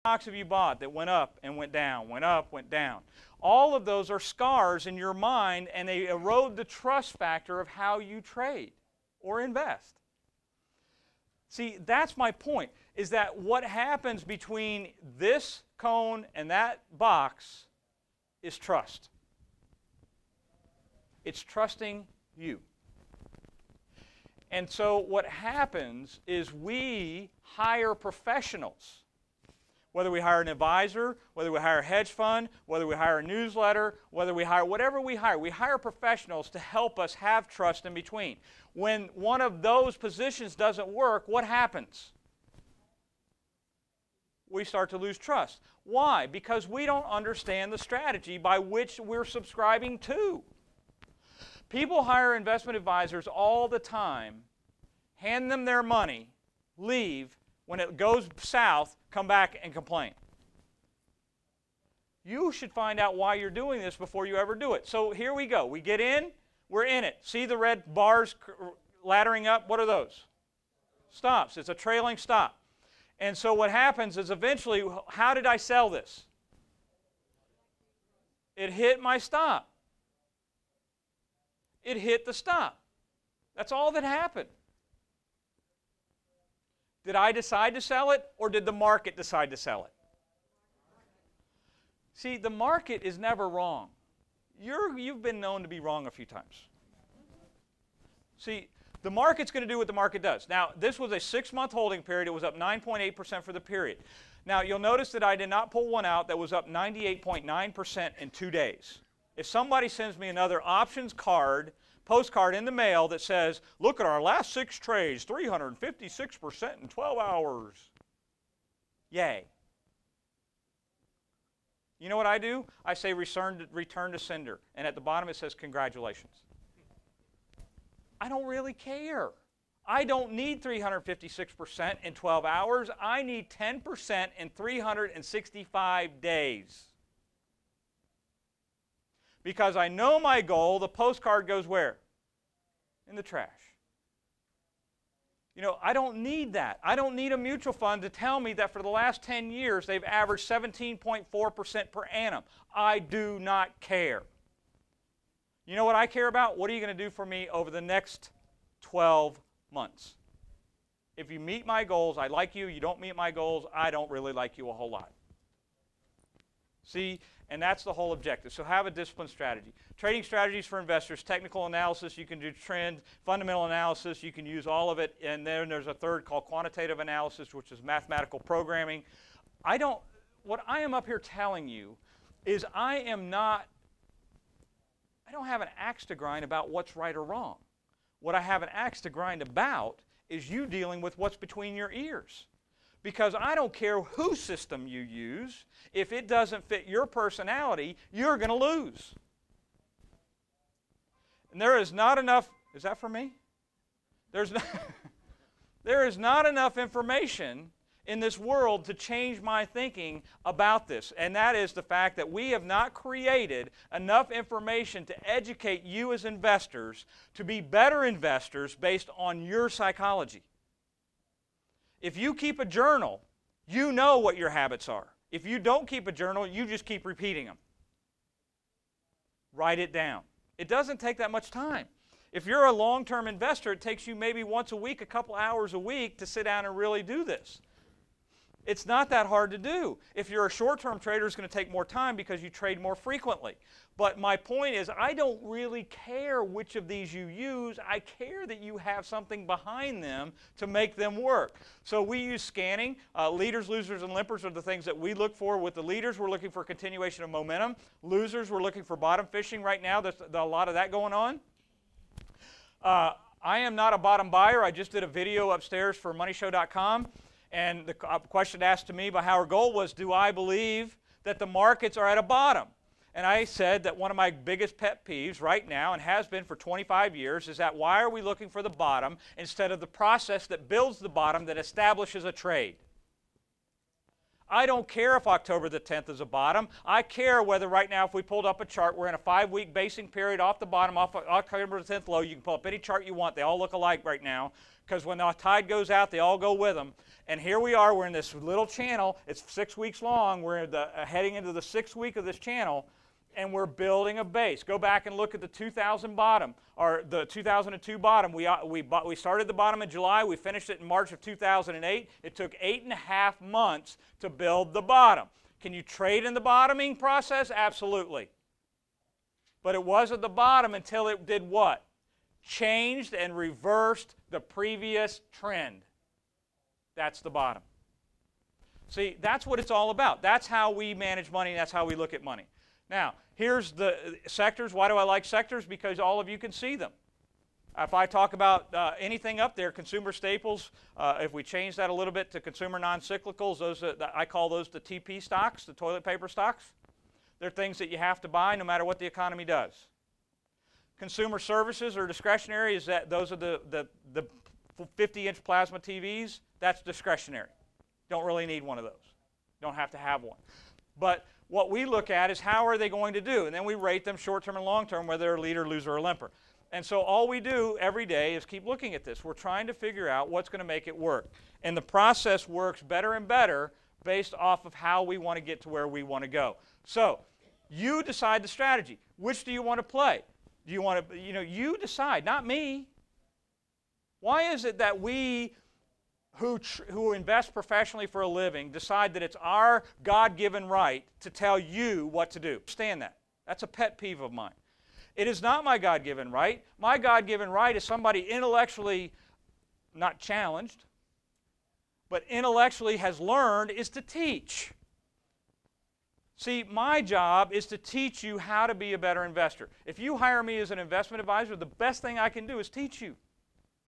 stocks have you bought that went up and went down, went up, went down? All of those are scars in your mind, and they erode the trust factor of how you trade or invest. See, that's my point, is that what happens between this cone and that box is trust. It's trusting you. And so what happens is we hire professionals. Whether we hire an advisor, whether we hire a hedge fund, whether we hire a newsletter, whether we hire whatever we hire professionals to help us have trust in between. When one of those positions doesn't work, what happens? We start to lose trust. Why? Because we don't understand the strategy by which we're subscribing to. People hire investment advisors all the time, hand them their money, leave. When it goes south, come back and complain. You should find out why you're doing this before you ever do it. So here we go. We get in, we're in it. See the red bars laddering up? What are those? Stops. It's a trailing stop. And so what happens is eventually, how did I sell this? It hit my stop. It hit the stop. That's all that happened. Did I decide to sell it, or did the market decide to sell it? See, the market is never wrong. You've been known to be wrong a few times. See, the market's going to do what the market does. Now, this was a 6-month holding period. It was up 9.8% for the period. Now, you'll notice that I did not pull one out that was up 98.9% in 2 days. If somebody sends me another options postcard in the mail that says, look at our last 6 trades, 356% in 12 hours. Yay. You know what I do? I say return to sender. And at the bottom it says congratulations. I don't really care. I don't need 356% in 12 hours. I need 10% in 365 days. Because I know my goal, the postcard goes where? In the trash. You know, I don't need that. I don't need a mutual fund to tell me that for the last 10 years they've averaged 17.4% per annum. I do not care. You know what I care about? What are you going to do for me over the next 12 months? If you meet my goals, I like you. You don't meet my goals, I don't really like you a whole lot. See? And that's the whole objective. So have a disciplined strategy. Trading strategies for investors, technical analysis, you can do trend, fundamental analysis, you can use all of it. And then there's a third called quantitative analysis, which is mathematical programming. What I am up here telling you is I don't have an axe to grind about what's right or wrong. What I have an axe to grind about is you dealing with what's between your ears. Because I don't care whose system you use, if it doesn't fit your personality, you're going to lose. And there is not enough, is that for me? There is not enough information in this world to change my thinking about this. And that is the fact that we have not created enough information to educate you as investors to be better investors based on your psychology. If you keep a journal, you know what your habits are. If you don't keep a journal, you just keep repeating them. Write it down. It doesn't take that much time. If you're a long-term investor, it takes you maybe once a week, a couple hours a week to sit down and really do this. It's not that hard to do. If you're a short-term trader, it's going to take more time because you trade more frequently. But my point is, I don't really care which of these you use. I care that you have something behind them to make them work. So we use scanning. Leaders, losers, and limpers are the things that we look for. With the leaders, we're looking for continuation of momentum. Losers, we're looking for bottom fishing right now. There's a lot of that going on. I am not a bottom buyer. I just did a video upstairs for moneyshow.com. And the question asked to me by Howard Gold was, do I believe that the markets are at a bottom? And I said that one of my biggest pet peeves right now, and has been for 25 years, is that why are we looking for the bottom instead of the process that builds the bottom that establishes a trade? I don't care if October the 10th is a bottom. I care whether right now, if we pulled up a chart, we're in a 5-week basing period off the bottom, off October the 10th low. You can pull up any chart you want. They all look alike right now, because when the tide goes out, they all go with them. And here we are. We're in this little channel. It's 6 weeks long. We're heading into the 6th week of this channel, and we're building a base. Go back and look at the 2000 bottom, or the 2002 bottom. We started the bottom in July. We finished it in March of 2008. It took 8.5 months to build the bottom. Can you trade in the bottoming process? Absolutely. But it wasn't the bottom until it did what? Changed and reversed the previous trend. That's the bottom. See, that's what it's all about. That's how we manage money. That's how we look at money. Now, here's the sectors. Why do I like sectors? Because all of you can see them. If I talk about anything up there, consumer staples, if we change that a little bit to consumer non-cyclicals, I call those the TP stocks, the toilet paper stocks. They're things that you have to buy no matter what the economy does. Consumer services or discretionary, those are the 50-inch plasma TVs. That's discretionary. Don't really need one of those. Don't have to have one. But what we look at is how are they going to do, and then we rate them short-term and long-term, whether they're a leader, loser, or limper. And so all we do every day is keep looking at this. We're trying to figure out what's going to make it work. And the process works better and better based off of how we want to get to where we want to go. So you decide the strategy. Which do you want to play? Do you want to, you decide, not me. Why is it that we who invest professionally for a living decide that it's our God-given right to tell you what to do? Understand that. That's a pet peeve of mine. It is not my God-given right. My God-given right is somebody intellectually not challenged, but intellectually has learned is to teach. See, my job is to teach you how to be a better investor. If you hire me as an investment advisor, the best thing I can do is teach you.